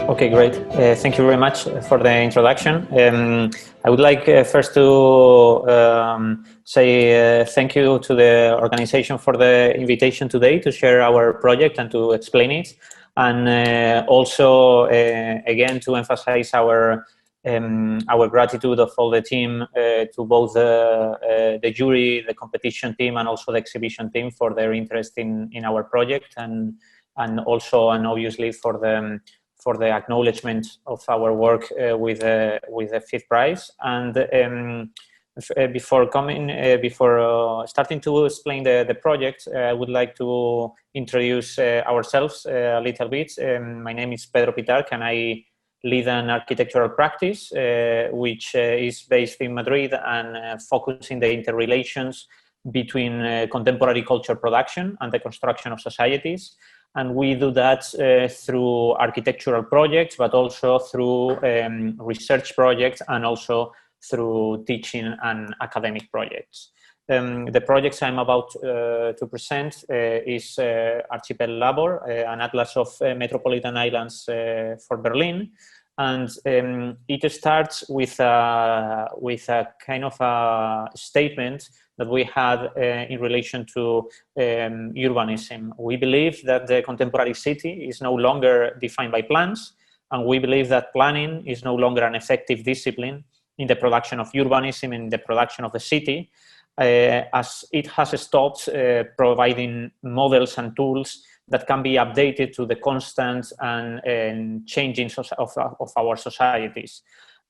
Okay, great. Thank you very much for the introduction. I would like first to say thank you to the organization for the invitation today to share our project and to explain it. And also, again, to emphasize our gratitude of all the team to both the jury, the competition team, and also the exhibition team for their interest in our project, and also and obviously for the acknowledgement of our work with the fifth prize. And before starting to explain the project, I would like to introduce ourselves a little bit. My name is Pedro Pitarch, and I lead an architectural practice which is based in Madrid and focusing the interrelations between contemporary culture production and the construction of societies. And we do that through architectural projects, but also through research projects and also through teaching and academic projects. The projects I'm about to present is ARCHIPEL Labor, an atlas of metropolitan islands for Berlin. And it starts with a kind of a statement that we had in relation to urbanism. We believe that the contemporary city is no longer defined by plans, and we believe that planning is no longer an effective discipline in the production of urbanism, in the production of the city, as it has stopped providing models and tools that can be updated to the constant and changing of our societies.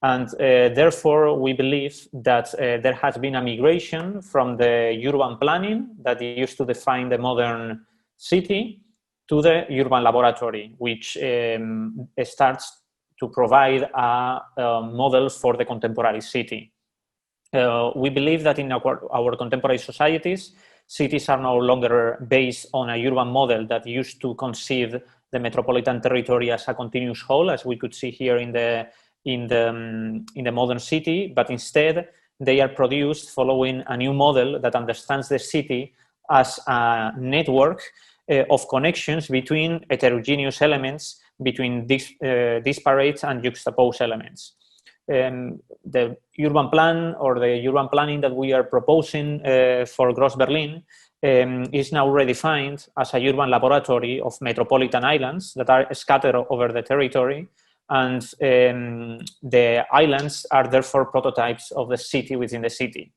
And therefore, we believe that there has been a migration from the urban planning that used to define the modern city to the urban laboratory, which starts to provide a model for the contemporary city. We believe that in our contemporary societies, cities are no longer based on a urban model that used to conceive the metropolitan territory as a continuous whole, as we could see here in the modern city, but instead they are produced following a new model that understands the city as a network of connections between heterogeneous elements, between disparate and juxtaposed elements. The urban plan or the urban planning that we are proposing for Gross Berlin is now redefined as a urban laboratory of metropolitan islands that are scattered over the territory. And the islands are therefore prototypes of the city within the city.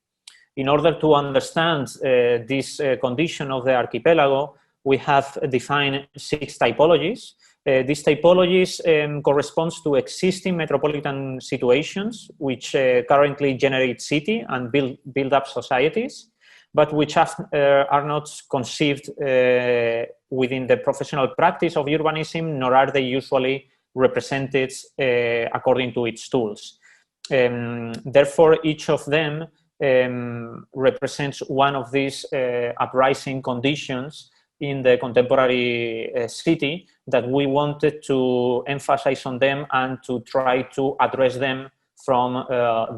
In order to understand this condition of the archipelago, we have defined 6 typologies. These typologies correspond to existing metropolitan situations, which currently generate city and build up societies, but which are not conceived within the professional practice of urbanism, nor are they usually represented according to its tools. Therefore, each of them represents one of these uprising conditions in the contemporary city that we wanted to emphasize on them and to try to address them from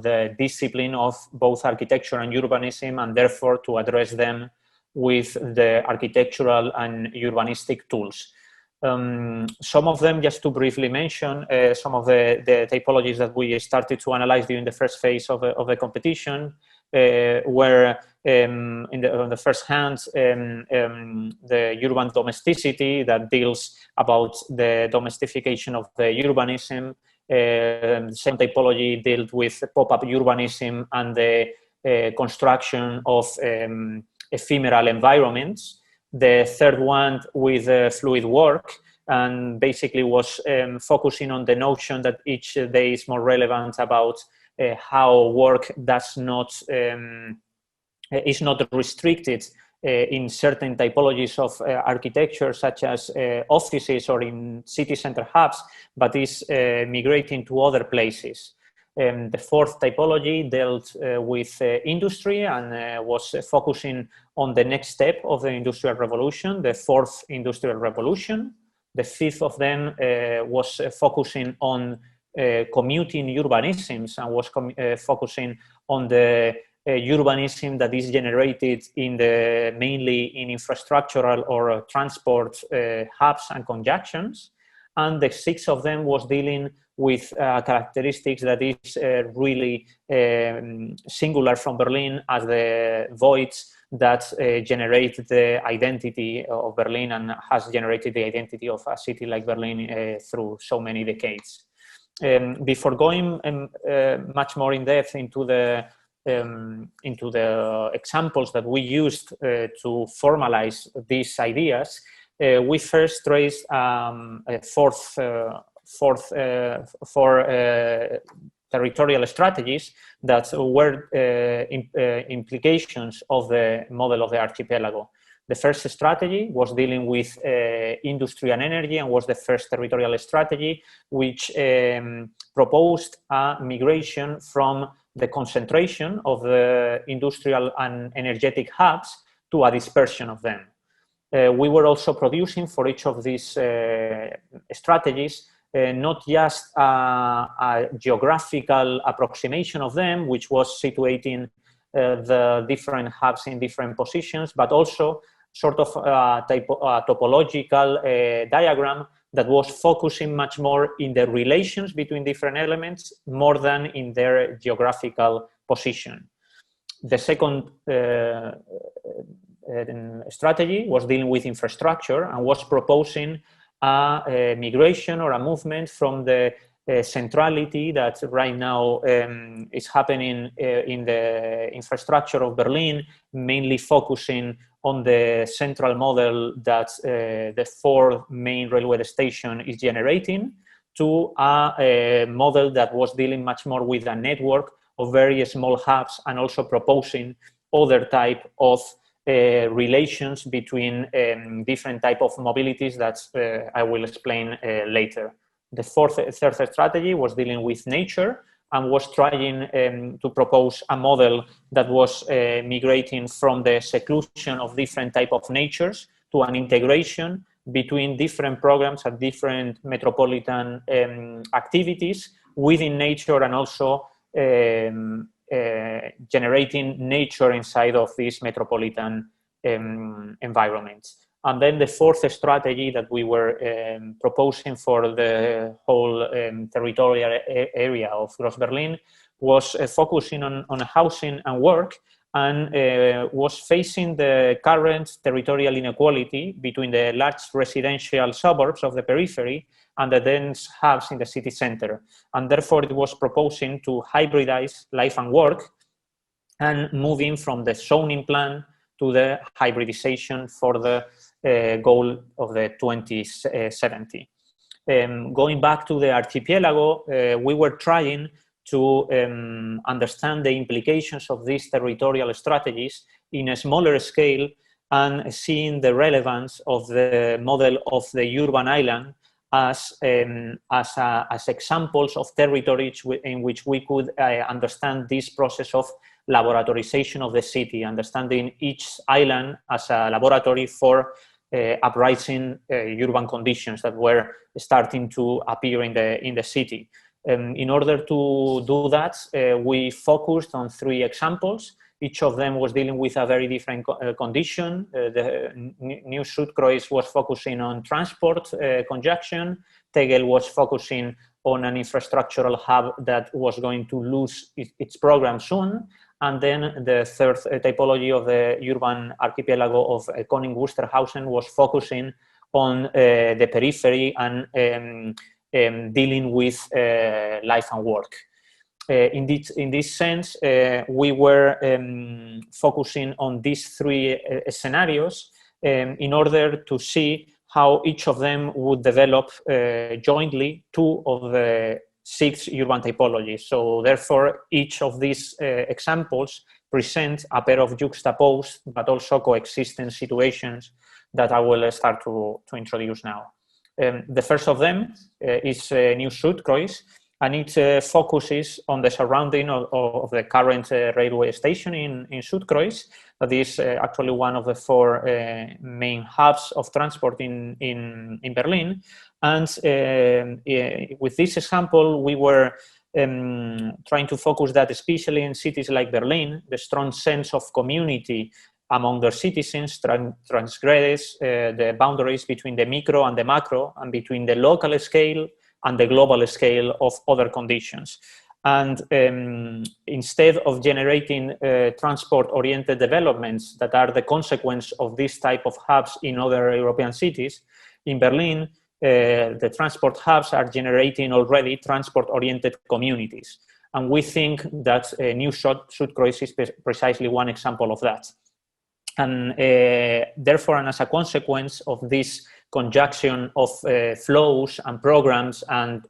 the discipline of both architecture and urbanism, and therefore to address them with the architectural and urbanistic tools. Some of them, just to briefly mention, some of the typologies that we started to analyze during the first phase of the competition were, on the first hand, the urban domesticity that deals about the domestification of the urbanism. The same typology dealt with pop-up urbanism and the construction of ephemeral environments. The third one with fluid work, and basically was focusing on the notion that each day is more relevant about how work is not restricted in certain typologies of architecture, such as offices or in city center hubs, but is migrating to other places. The fourth typology dealt with industry and was focusing on the next step of the Industrial Revolution, the fourth Industrial Revolution. The fifth of them was focusing on commuting urbanisms and was focusing on the urbanism that is generated in mainly in infrastructural or transport hubs and conjunctions. and the 6th of them was dealing with characteristics that is really singular from Berlin, as the voids that generate the identity of Berlin and has generated the identity of a city like Berlin through so many decades. Before going much more in depth into the examples that we used to formalize these ideas, we first traced four territorial strategies that were implications of the model of the archipelago. The first strategy was dealing with industry and energy, and was the first territorial strategy which proposed a migration from the concentration of the industrial and energetic hubs to a dispersion of them. We were also producing for each of these strategies not just a geographical approximation of them, which was situating the different hubs in different positions, but also sort of a topological diagram that was focusing much more in the relations between different elements more than in their geographical position. The second strategy was dealing with infrastructure and was proposing a migration or a movement from the centrality that right now is happening in the infrastructure of Berlin, mainly focusing on the central model that the 4 main railway station is generating, to a model that was dealing much more with a network of very small hubs, and also proposing other type of relations between different type of mobilities that I will explain later. The third strategy was dealing with nature and was trying to propose a model that was migrating from the seclusion of different type of natures to an integration between different programs and different metropolitan activities within nature, and also generating nature inside of these metropolitan environments. And then the fourth strategy that we were proposing for the whole territorial area of Gross Berlin was focusing on housing and work, and was facing the current territorial inequality between the large residential suburbs of the periphery and the dense hubs in the city center. And therefore it was proposing to hybridize life and work, and moving from the zoning plan to the hybridization for the goal of the 2070. Going back to the archipelago, we were trying to understand the implications of these territorial strategies in a smaller scale, and seeing the relevance of the model of the urban island as examples of territories in which we could understand this process of laboratorization of the city, understanding each island as a laboratory for uprising urban conditions that were starting to appear in the city. In order to do that, we focused on 3 examples. Each of them was dealing with a very different condition. The New Zuidkreuz was focusing on transport congestion. Tegel was focusing on an infrastructural hub that was going to lose its program soon. And then the third typology of the urban archipelago of Koning-Wusterhausen was focusing on the periphery and dealing with life and work. In this sense, we were focusing on these 3 scenarios in order to see how each of them would develop jointly 2 of the 6 urban typologies. So therefore, each of these examples present a pair of juxtaposed but also coexistent situations that I will start to introduce now. The first of them is New Zuidkreuz, and it focuses on the surrounding of the current railway station in Zuidkreuz. That is actually one of the 4 main hubs of transport in Berlin. And with this example, we were trying to focus that, especially in cities like Berlin, the strong sense of community among their citizens, transgress the boundaries between the micro and the macro, and between the local scale and the global scale of other conditions. And instead of generating transport-oriented developments that are the consequence of this type of hubs in other European cities, in Berlin, the transport hubs are generating already transport-oriented communities. And we think that New Zuidkruis is precisely one example of that. And therefore, and as a consequence of this conjunction of flows and programs and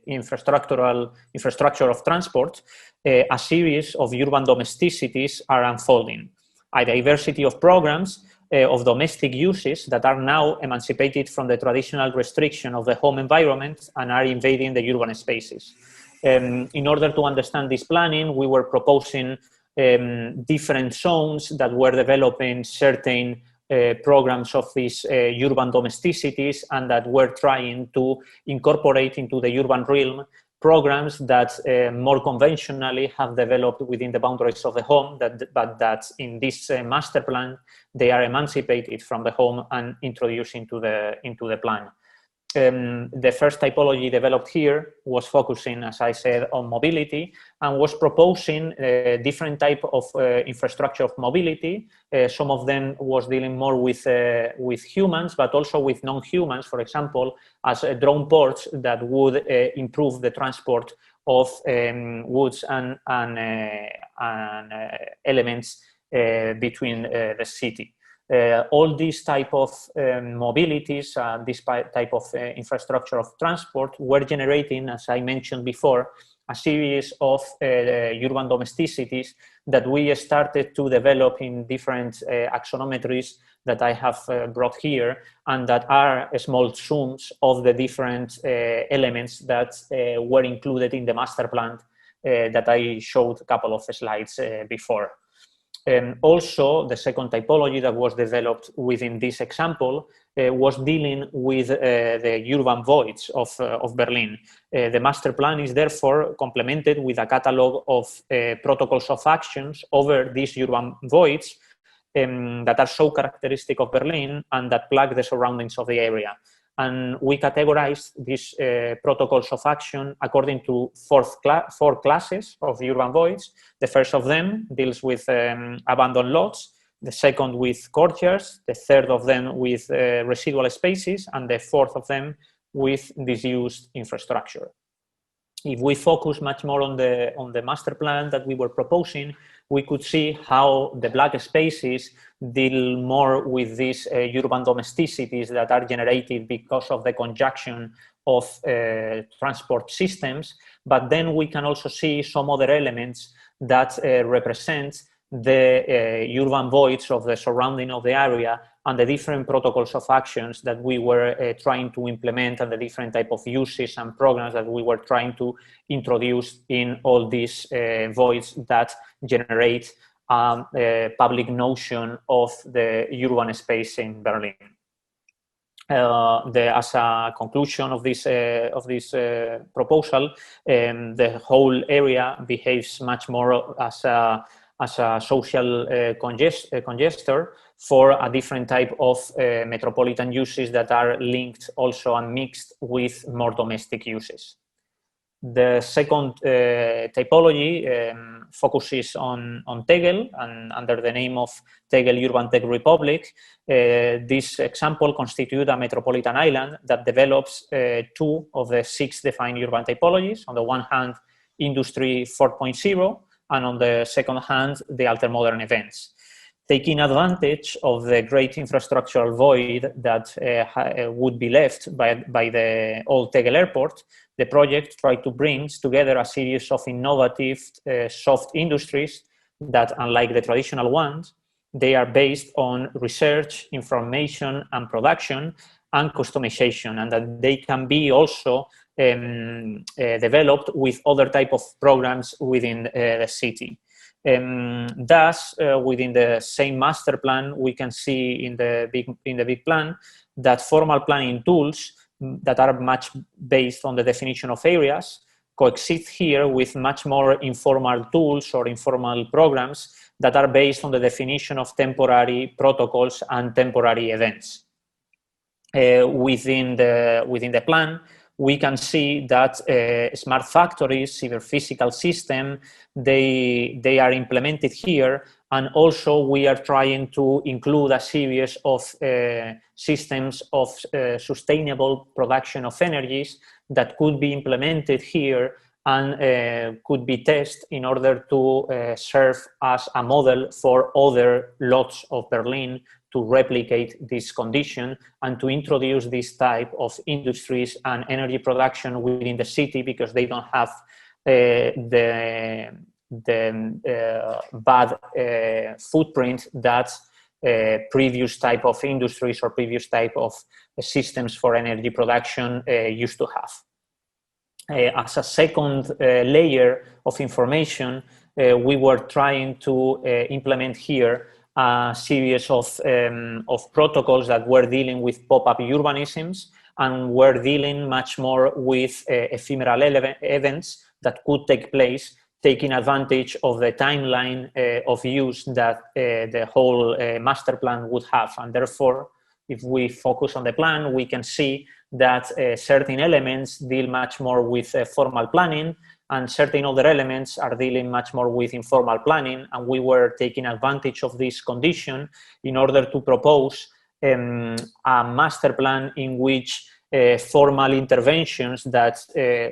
infrastructure of transport, a series of urban domesticities are unfolding. A diversity of programs of domestic uses that are now emancipated from the traditional restriction of the home environment and are invading the urban spaces. In order to understand this planning, we were proposing different zones that were developing certain programs of these urban domesticities, and that were trying to incorporate into the urban realm programs that more conventionally have developed within the boundaries of the home, but that in this master plan, they are emancipated from the home and introduced into the plan. The first typology developed here was focusing, as I said, on mobility, and was proposing different type of infrastructure of mobility. Some of them was dealing more with humans, but also with non-humans, for example, as drone ports that would improve the transport of goods and elements between the city. All these type of mobilities, this type of infrastructure of transport were generating, as I mentioned before, a series of urban domesticities that we started to develop in different axonometries that I have brought here, and that are small sums of the different elements that were included in the master plan that I showed a couple of slides before. Also, the second typology that was developed within this example was dealing with the urban voids of Berlin. The master plan is therefore complemented with a catalog of protocols of actions over these urban voids that are so characteristic of Berlin and that plug the surroundings of the area. And we categorized these protocols of action according to four classes of urban voids. The first of them deals with abandoned lots, the second with courtyards, the third of them with residual spaces, and the fourth of them with disused infrastructure. If we focus much more on the master plan that we were proposing, we could see how the black spaces deal more with these urban domesticities that are generated because of the conjunction of transport systems. But then we can also see some other elements that represent the urban voids of the surrounding of the area and the different protocols of actions that we were trying to implement, and the different type of uses and programs that we were trying to introduce in all these voids that generate a public notion of the urban space in Berlin. As a conclusion of this proposal, the whole area behaves much more as a social congestor for a different type of metropolitan uses that are linked also and mixed with more domestic uses. The second typology focuses on Tegel, and under the name of Tegel Urban Tech Republic. This example constitutes a metropolitan island that develops two of the 6 defined urban typologies. On the one hand, Industry 4.0, and on the second hand, the altermodern events. Taking advantage of the great infrastructural void that would be left by the old Tegel airport, the project tried to bring together a series of innovative soft industries that, unlike the traditional ones, they are based on research, information, and production, and customization, and that they can be also developed with other type of programs within the city. Thus, within the same master plan, we can see in the big plan that formal planning tools that are much based on the definition of areas coexist here with much more informal tools or informal programs that are based on the definition of temporary protocols and temporary events. Within the plan, we can see that smart factories, cyber physical system, they are implemented here, and also we are trying to include a series of systems of sustainable production of energies that could be implemented here and could be tested in order to serve as a model for other lots of Berlin to replicate this condition and to introduce this type of industries and energy production within the city, because they don't have the bad footprint that previous type of industries or previous type of systems for energy production used to have. As a second layer of information, we were trying to implement here a series of protocols that were dealing with pop-up urbanisms and were dealing much more with ephemeral events that could take place, taking advantage of the timeline of use that the whole master plan would have. And therefore, if we focus on the plan, we can see that certain elements deal much more with formal planning, and certain other elements are dealing much more with informal planning. And we were taking advantage of this condition in order to propose a master plan in which formal interventions that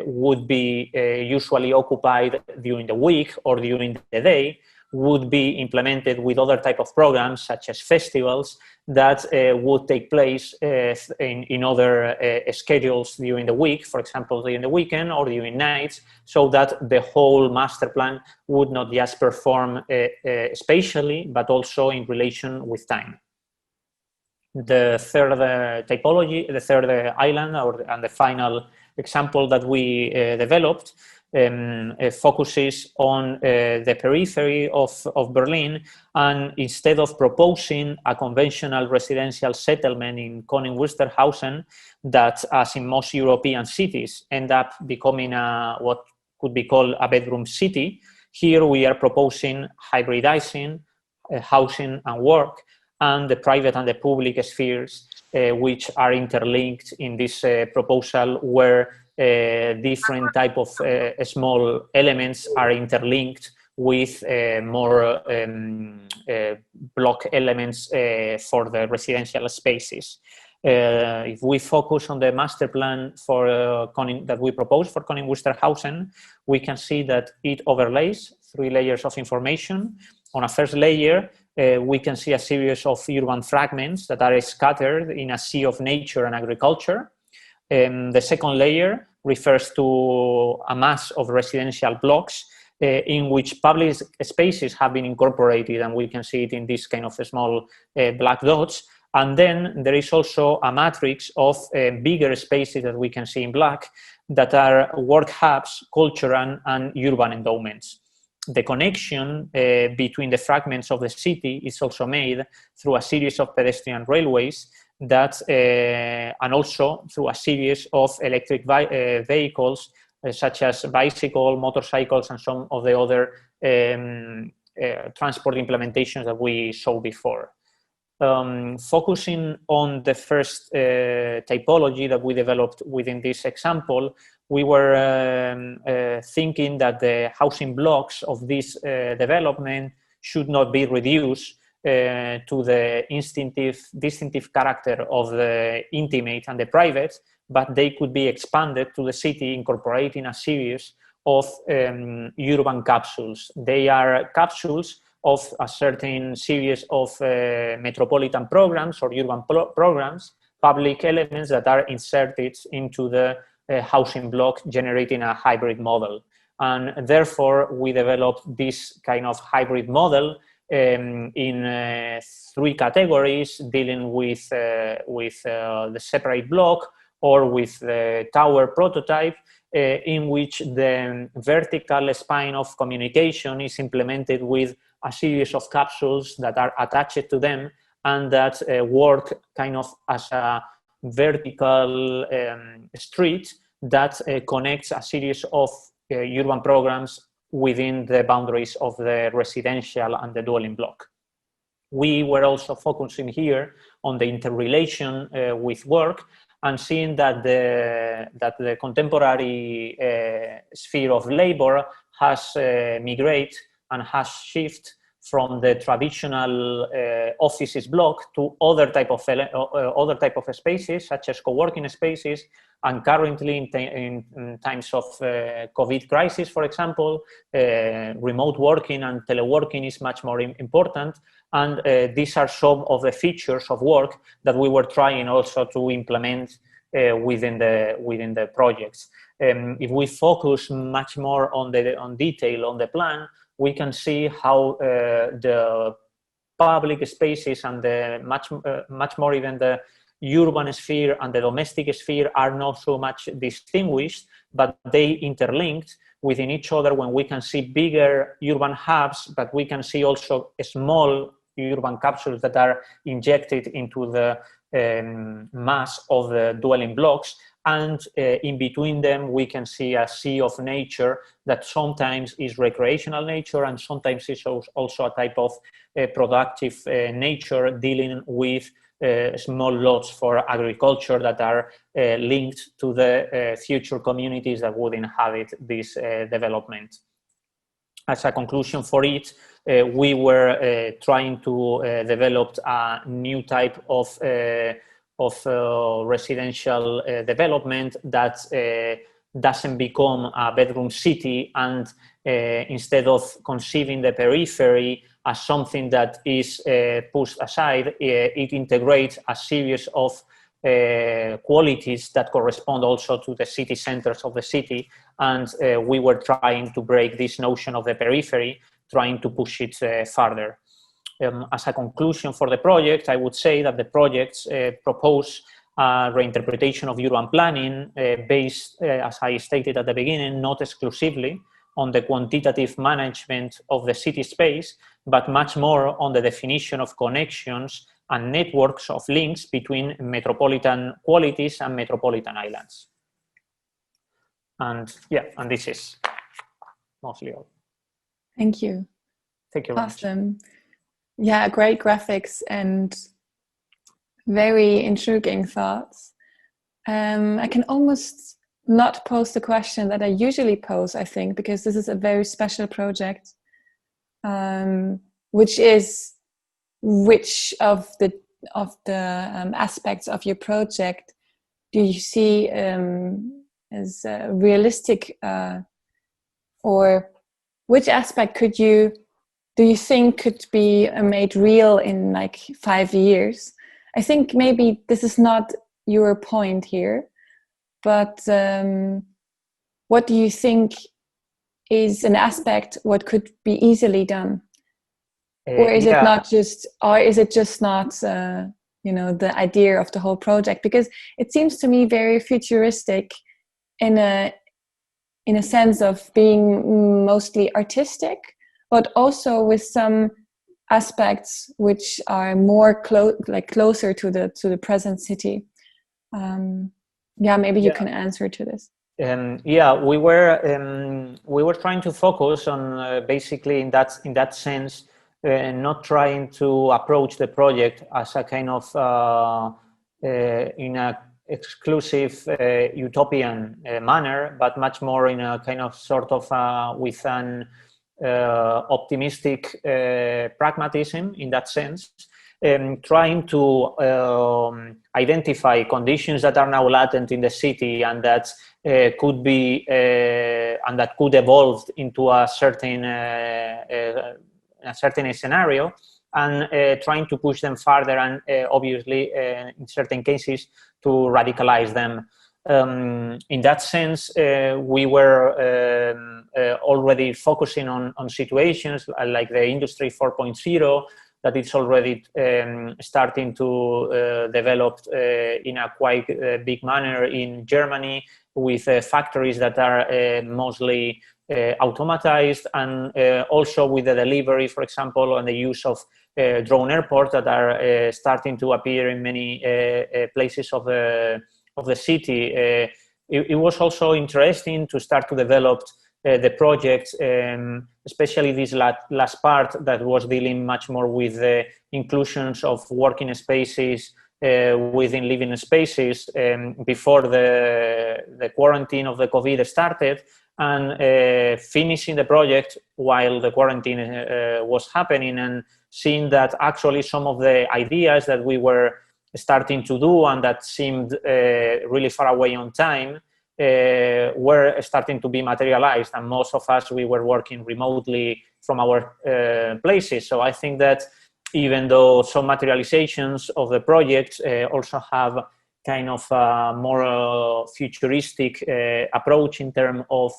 would be usually occupied during the week or during the day would be implemented with other type of programs, such as festivals, that would take place in other schedules during the week, for example, during the weekend or during nights, so that the whole master plan would not just perform spatially, but also in relation with time. The third typology, the third island, and the final example that we developed focuses on the periphery of Berlin, and instead of proposing a conventional residential settlement in Königswusterhausen that, as in most European cities, end up becoming what could be called a bedroom city, here we are proposing hybridizing housing and work, and the private and the public spheres, which are interlinked in this proposal, where different type of small elements are interlinked with more block elements for the residential spaces. If we focus on the master plan for that we propose for Königswusterhausen, we can see that it overlays 3 layers of information. On a first layer, we can see a series of urban fragments that are scattered in a sea of nature and agriculture. The second layer refers to a mass of residential blocks in which public spaces have been incorporated, and we can see it in this kind of small black dots. And then there is also a matrix of bigger spaces that we can see in black that are work hubs, cultural and urban endowments. The connection between the fragments of the city is also made through a series of pedestrian railways that, and also through a series of electric vehicles, such as bicycle, motorcycles, and some of the other transport implementations that we saw before. Focusing on the first typology that we developed within this example, we were thinking that the housing blocks of this development should not be reduced to the distinctive character of the intimate and the private, but they could be expanded to the city, incorporating a series of urban capsules. They are capsules of a certain series of metropolitan programs or urban programs, public elements that are inserted into the housing block, generating a hybrid model. And therefore, we developed this kind of hybrid model in 3 categories, dealing with the separate block or with the tower prototype, in which the vertical spine of communication is implemented with a series of capsules that are attached to them and that work kind of as a vertical street that connects a series of urban programs within the boundaries of the residential and the dwelling block. We were also focusing here on the interrelation with work, and seeing that the contemporary sphere of labor has migrated and has shifted from the traditional offices block to other type of spaces, such as co-working spaces. And currently, in times of COVID crisis, for example, remote working and teleworking is much more important. And these are some of the features of work that we were trying also to implement within the projects. If we focus much more on detail on the plan, we can see how the public spaces and the much more even the urban sphere and the domestic sphere are not so much distinguished, but they interlinked within each other, when we can see bigger urban hubs, but we can see also small urban capsules that are injected into the mass of the dwelling blocks. And in between them, we can see a sea of nature that sometimes is recreational nature, and sometimes is also a type of productive nature, dealing with small lots for agriculture that are linked to the future communities that would inhabit this development. As a conclusion for it, we were trying to develop a new type of residential development that doesn't become a bedroom city, and instead of conceiving the periphery as something that is pushed aside, it integrates a series of qualities that correspond also to the city centers of the city. And we were trying to break this notion of the periphery, trying to push it further. As a conclusion for the project, I would say that the projects propose a reinterpretation of urban planning based, as I stated at the beginning, not exclusively on the quantitative management of the city space, but much more on the definition of connections and networks of links between metropolitan qualities and metropolitan islands. And yeah, and this is mostly all. Thank you. Thank you very much. Awesome. Yeah, great graphics and very intriguing thoughts. I can almost not pose the question that I usually pose, I think, because this is a very special project, which is which of the aspects of your project do you see as realistic, or which aspect do you think could be made real in like 5 years? I think maybe this is not your point here, but what do you think is an aspect what could be easily done? Or is it not just, or is it just not, you know, the idea of the whole project? Because it seems to me very futuristic in a sense of being mostly artistic, but also with some aspects which are more closer to the present city. Yeah, maybe you can answer to this. Yeah, we were trying to focus on basically in that sense, not trying to approach the project as a kind of in a exclusive utopian manner, but much more in a kind of sort of with an optimistic pragmatism in that sense, trying to identify conditions that are now latent in the city and that could be and that could evolve into a certain scenario, and trying to push them further, and obviously in certain cases to radicalize them. In that sense, we were already focusing on situations like the Industry 4.0, that it's already starting to develop in a quite big manner in Germany, with factories that are mostly automatized, and also with the delivery, for example, and the use of drone airports that are starting to appear in many places of the city. It was also interesting to start to develop the project, especially this last part that was dealing much more with the inclusions of working spaces within living spaces before the quarantine of the COVID started, and finishing the project while the quarantine was happening, and seeing that actually some of the ideas that we were starting to do and that seemed really far away on time were starting to be materialized, and most of us, we were working remotely from our places. So I think that even though some materializations of the project also have kind of a more futuristic approach in terms of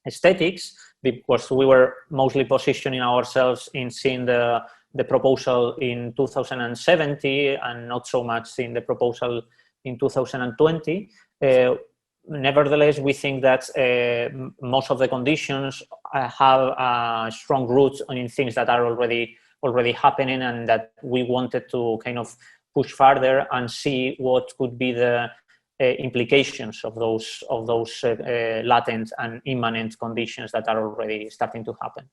aesthetics, because we were mostly positioning ourselves in seeing the proposal in 2070 and not so much in the proposal in 2020. Nevertheless, we think that most of the conditions have a strong roots in things that are already happening, and that we wanted to kind of push further and see what could be the implications of those latent and immanent conditions that are already starting to happen.